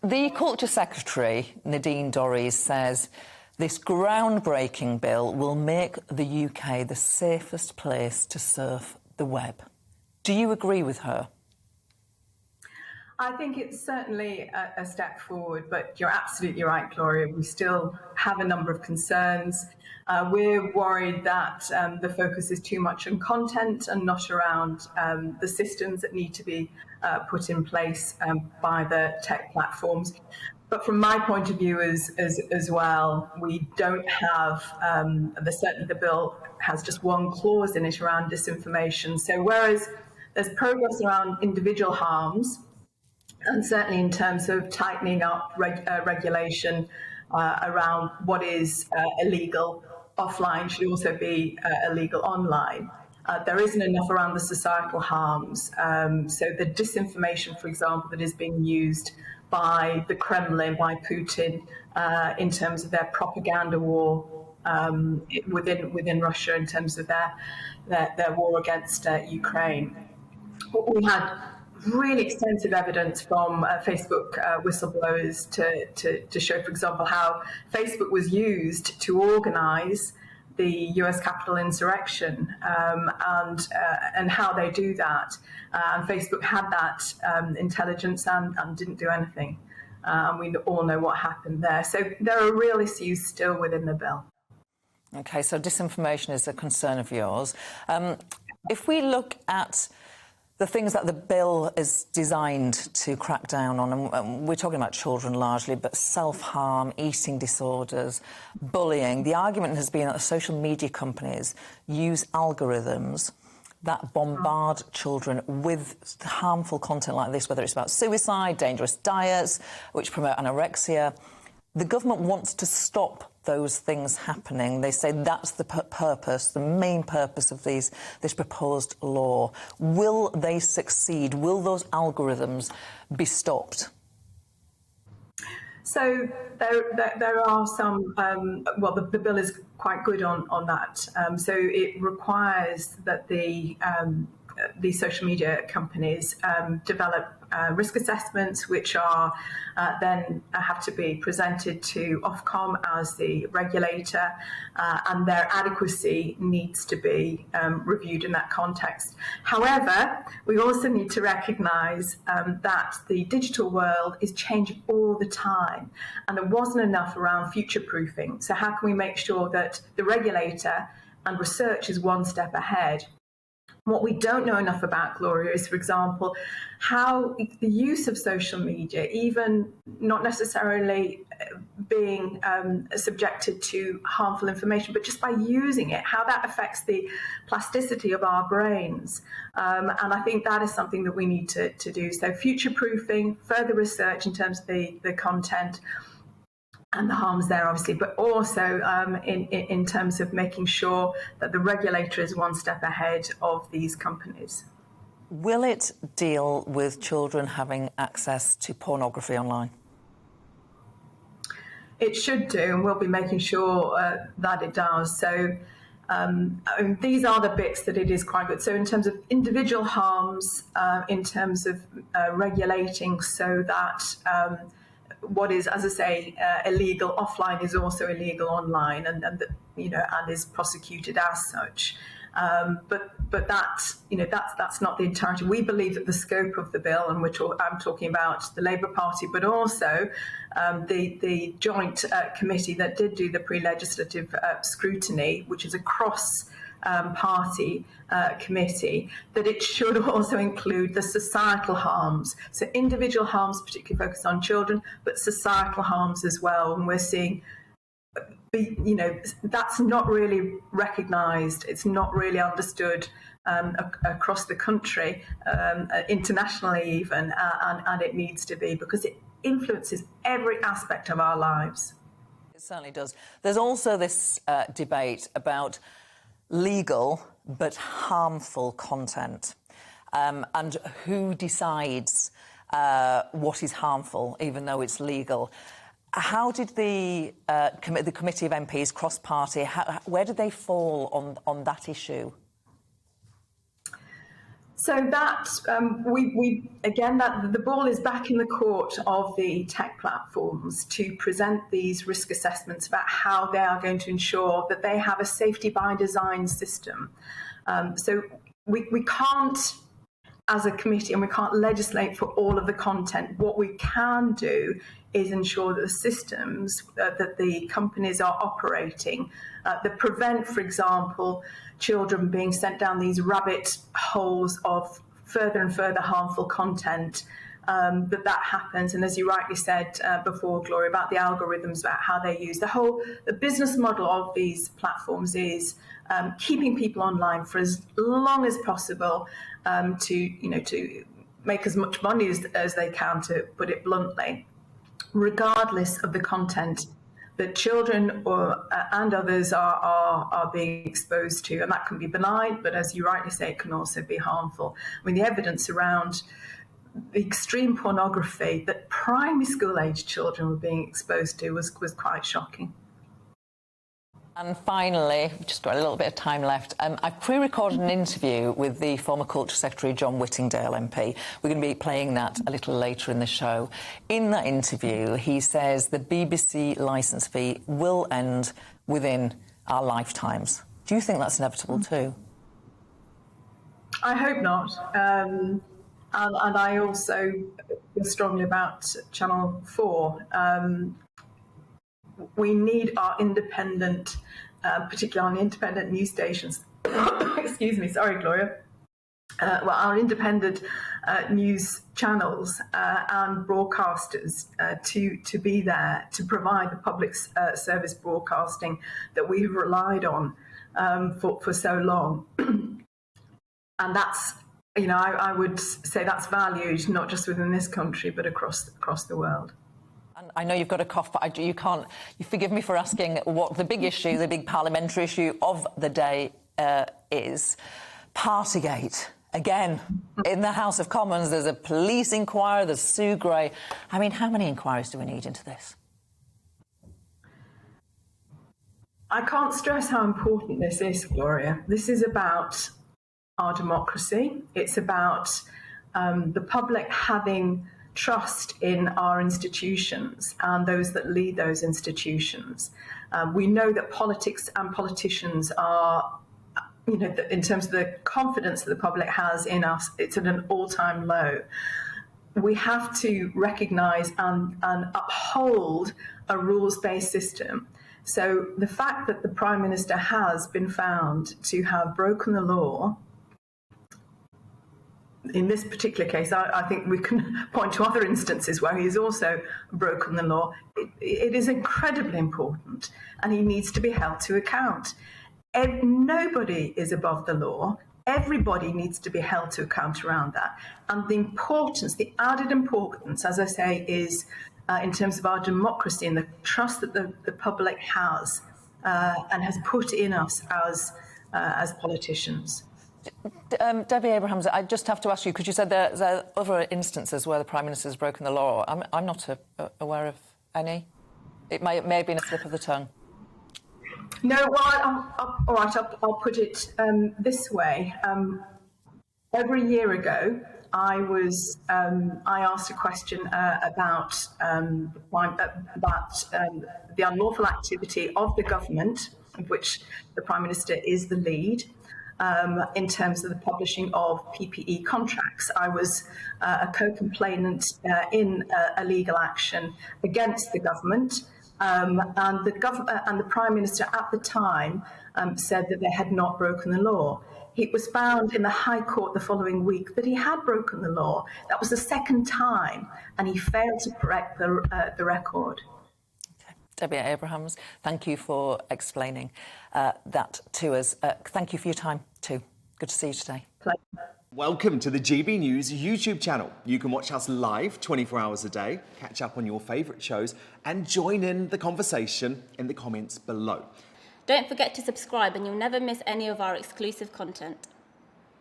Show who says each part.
Speaker 1: The Culture Secretary, Nadine Dorries, says this groundbreaking bill will make the UK the safest place to surf the web. Do you agree with her?
Speaker 2: I think it's certainly a step forward, but you're absolutely right, Gloria. We still have a number of concerns. We're worried that the focus is too much on content and not around the systems that need to be put in place by the tech platforms. But from my point of view as well, we don't have, certainly the bill has just one clause in it around disinformation. So whereas there's progress around individual harms, and certainly in terms of tightening up regulation around what is illegal offline should also be illegal online. There isn't enough around the societal harms. So the disinformation, for example, that is being used by the Kremlin, by Putin, in terms of their propaganda war within Russia, in terms of their war against Ukraine. We had really extensive evidence from Facebook whistleblowers to show, for example, how Facebook was used to organize the US Capitol insurrection and how they do that. And Facebook had that intelligence and didn't do anything. We all know what happened there. So there are real issues still within the bill.
Speaker 1: OK, so disinformation is a concern of yours. If we look at the things that the bill is designed to crack down on, and we're talking about children largely, but self-harm, eating disorders, bullying. The argument has been that the social media companies use algorithms that bombard children with harmful content like this, whether it's about suicide, dangerous diets, which promote anorexia. The government wants to stop those things happening. They say that's the purpose, the main purpose of this proposed law. Will they succeed? Will those algorithms be stopped?
Speaker 2: So there are some, the bill is quite good on that. So it requires that the social media companies develop risk assessments, which are then have to be presented to Ofcom as the regulator, and their adequacy needs to be reviewed in that context. However, we also need to recognise that the digital world is changing all the time, and there wasn't enough around future-proofing. So how can we make sure that the regulator and research is one step ahead? What we don't know enough about, Gloria, is, for example, how the use of social media, even not necessarily being subjected to harmful information, but just by using it, how that affects the plasticity of our brains. And I think that is something that we need to do. So future-proofing, further research in terms of the content, and the harms there, obviously, but also in terms of making sure that the regulator is one step ahead of these companies.
Speaker 1: Will it deal with children having access to pornography online?
Speaker 2: It should do, and we'll be making sure that it does. So these are the bits that it is quite good. So in terms of individual harms, in terms of regulating so that what is, as I say, illegal offline is also illegal online, and is prosecuted as such. But that's not the entirety. We believe that the scope of the bill, and I'm talking about the Labour Party, but also the joint committee that did do the pre-legislative scrutiny, which is a cross-party committee, that it should also include the societal harms. So individual harms, particularly focused on children, but societal harms as well. And we're seeing, that's not really recognised. It's not really understood across the country, internationally even, and it needs to be, because it influences every aspect of our lives.
Speaker 1: It certainly does. There's also this debate about legal but harmful content, and who decides what is harmful, even though it's legal. How did the committee of MPs, cross-party, where did they fall on that issue?
Speaker 2: So that that the ball is back in the court of the tech platforms to present these risk assessments about how they are going to ensure that they have a safety by design system. So we can't, as a committee, and we can't legislate for all of the content. What we can do is ensure that the systems that the companies are operating that prevent, for example, children being sent down these rabbit holes of further and further harmful content, that happens. And as you rightly said before, Gloria, about the algorithms, about how they're used, the business model of these platforms is keeping people online for as long as possible, to make as much money as they can, to put it bluntly, regardless of the content that children and others are being exposed to. And that can be benign, but as you rightly say, it can also be harmful. I mean, the evidence around the extreme pornography that primary school age children were being exposed to was quite shocking.
Speaker 1: And finally, we've just got a little bit of time left. I've pre-recorded an interview with the former Culture Secretary, John Whittingdale MP. We're going to be playing that a little later in the show. In that interview, he says the BBC licence fee will end within our lifetimes. Do you think that's inevitable too?
Speaker 2: I hope not. And I also feel strongly about Channel 4. We need our independent, particularly on independent news stations. Excuse me, sorry, Gloria. Our independent news channels and broadcasters to be there to provide the public service broadcasting that we have relied on for so long. And that's, I would say that's valued not just within this country but across the world.
Speaker 1: And I know you've got a cough, but you forgive me for asking what the big issue, the big parliamentary issue of the day is. Partygate. Again, in the House of Commons, there's a police inquiry, there's Sue Gray. I mean, how many inquiries do we need into this?
Speaker 2: I can't stress how important this is, Gloria. This is about our democracy. It's about the public having trust in our institutions and those that lead those institutions. We know that politics and politicians are, in terms of the confidence that the public has in us, it's at an all-time low. We have to recognise and uphold a rules-based system. So the fact that the Prime Minister has been found to have broken the law, in this particular case, I think we can point to other instances where he has also broken the law. It is incredibly important, and he needs to be held to account. Nobody is above the law. Everybody needs to be held to account around that. And the added importance, as I say, is in terms of our democracy and the trust that the public has and has put in us as politicians.
Speaker 1: Debbie Abrahams, I just have to ask you, because you said there are other instances where the Prime Minister has broken the law. I'm not aware of any. It may have been a slip of the tongue.
Speaker 2: No, well, all right, I'll put it this way. Over a year ago, I asked a question about the unlawful activity of the government, of which the Prime Minister is the lead, in terms of the publishing of PPE contracts. I was a co-complainant in a legal action against the government, and the Prime Minister at the time said that they had not broken the law. It was found in the High Court the following week that he had broken the law. That was the second time, and he failed to correct the record.
Speaker 1: Debbie Abrahams, thank you for explaining that to us. Thank you for your time too. Good to see you today.
Speaker 2: Pleasure.
Speaker 3: Welcome to the GB News YouTube channel. You can watch us live 24 hours a day, catch up on your favourite shows and join in the conversation in the comments below.
Speaker 4: Don't forget to subscribe and you'll never miss any of our exclusive content.